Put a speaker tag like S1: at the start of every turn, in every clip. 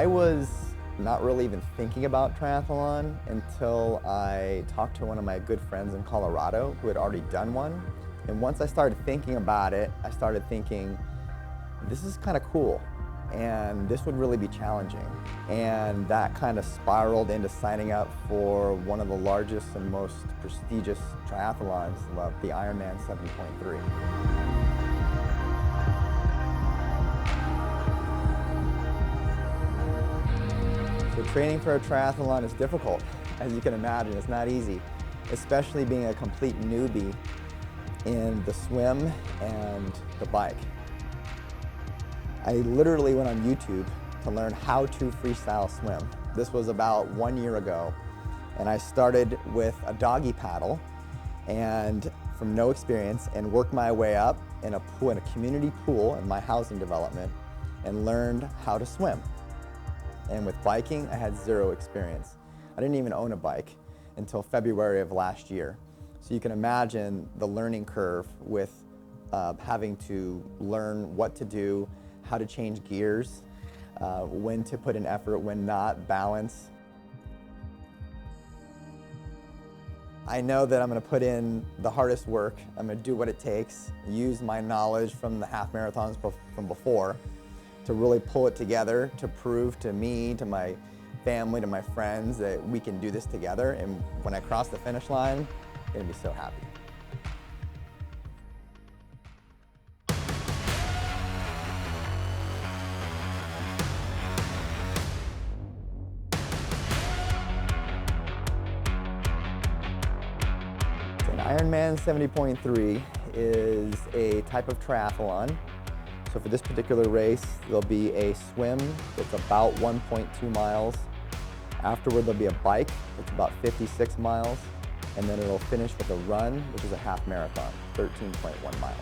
S1: I was not really even thinking about triathlon until I talked to one of my good friends in Colorado who had already done one. And once I started thinking about it, I started thinking, this is kind of cool, and this would really be challenging. And that kind of spiraled into signing up for one of the largest and most prestigious triathlons, the Ironman 70.3. So training for a triathlon is difficult. As you can imagine, it's not easy, especially being a complete newbie in the swim and the bike. I literally went on YouTube to learn how to freestyle swim. This was about 1 year ago, and I started with a doggy paddle and from no experience, and worked my way up in a pool, in a community pool in my housing development, and learned how to swim. And with biking, I had zero experience. I didn't even own a bike until February of last year. So you can imagine the learning curve with having to learn what to do, how to change gears, when to put in effort, when not, balance. I know that I'm going to put in the hardest work. I'm going to do what it takes, use my knowledge from the half marathons from before to really pull it together, to prove to me, to my family, to my friends that we can do this together. And when I cross the finish line, I'm going to be so happy. Ironman 70.3 is a type of triathlon. So for this particular race, there'll be a swim that's about 1.2 miles. Afterward, there'll be a bike that's about 56 miles. And then it'll finish with a run, which is a half marathon, 13.1 miles.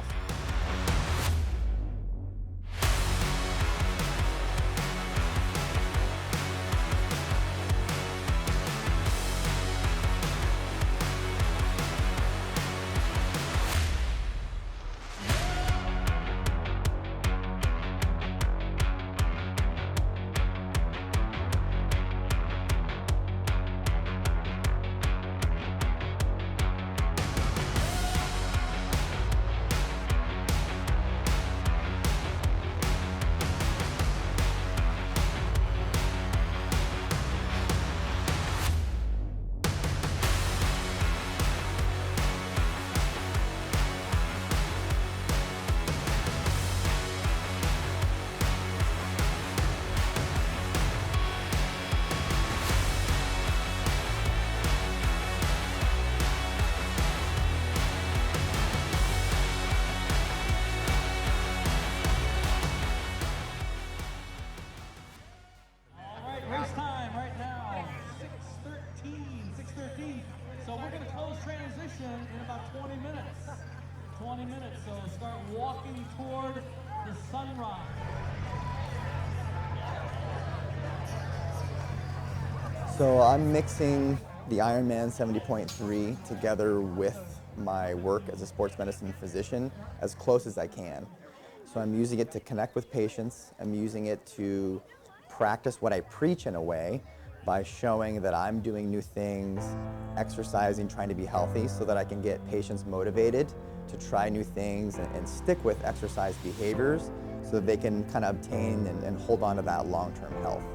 S2: Race time right now, 6:13. So we're going to close transition in about 20 minutes. 20 minutes, so start walking toward the sunrise.
S1: So I'm mixing the Ironman 70.3 together with my work as a sports medicine physician as close as I can. So I'm using it to connect with patients. I'm using it to practice what I preach in a way by showing that I'm doing new things, exercising, trying to be healthy so that I can get patients motivated to try new things and stick with exercise behaviors so that they can kind of obtain and hold on to that long-term health.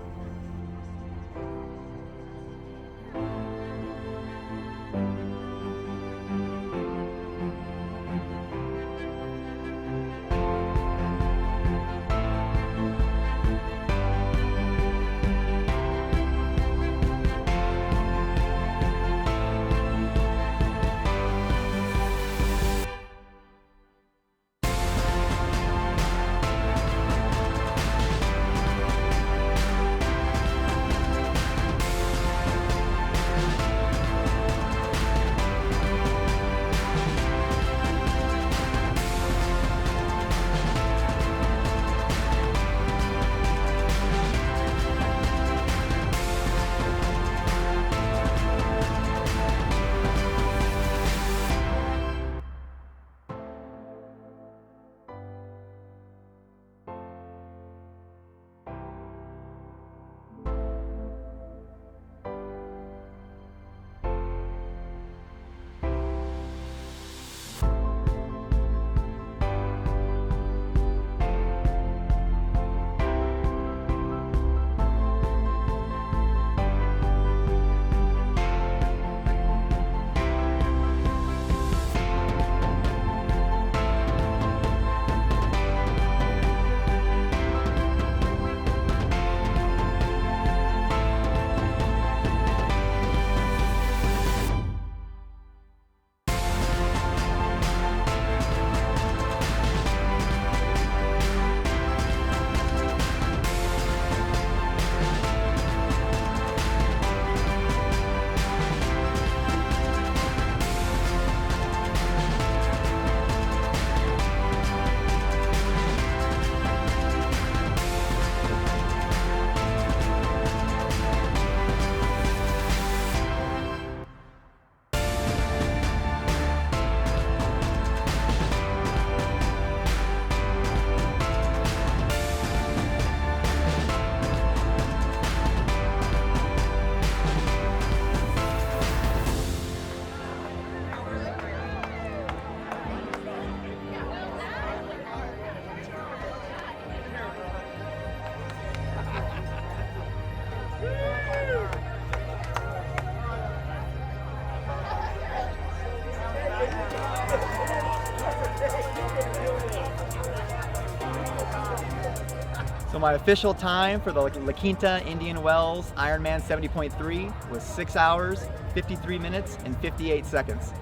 S1: So my official time for the La Quinta Indian Wells Ironman 70.3 was 6 hours, 53 minutes, and 58 seconds.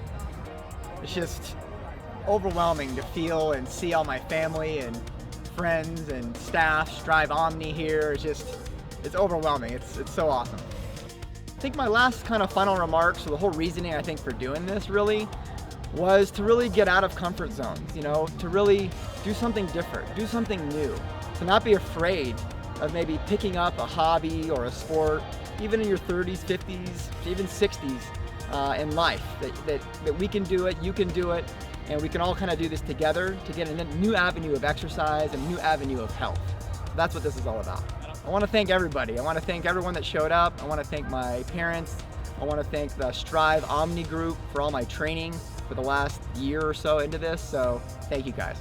S1: It's just overwhelming to feel and see all my family and friends and staff strive Omni here. It's overwhelming. It's so awesome. I think my last kind of final remarks, or the whole reasoning I think for doing this really, was to really get out of comfort zones, you know, to really do something different, do something new, to not be afraid of maybe picking up a hobby or a sport, even in your 30s, 50s, even 60s in life, that we can do it, you can do it, and we can all kind of do this together to get a new avenue of exercise and a new avenue of health. That's what this is all about. I want to thank everybody. I want to thank everyone that showed up. I want to thank my parents. I want to thank the Strive Omni group for all my training for the last year or so into this. So thank you guys.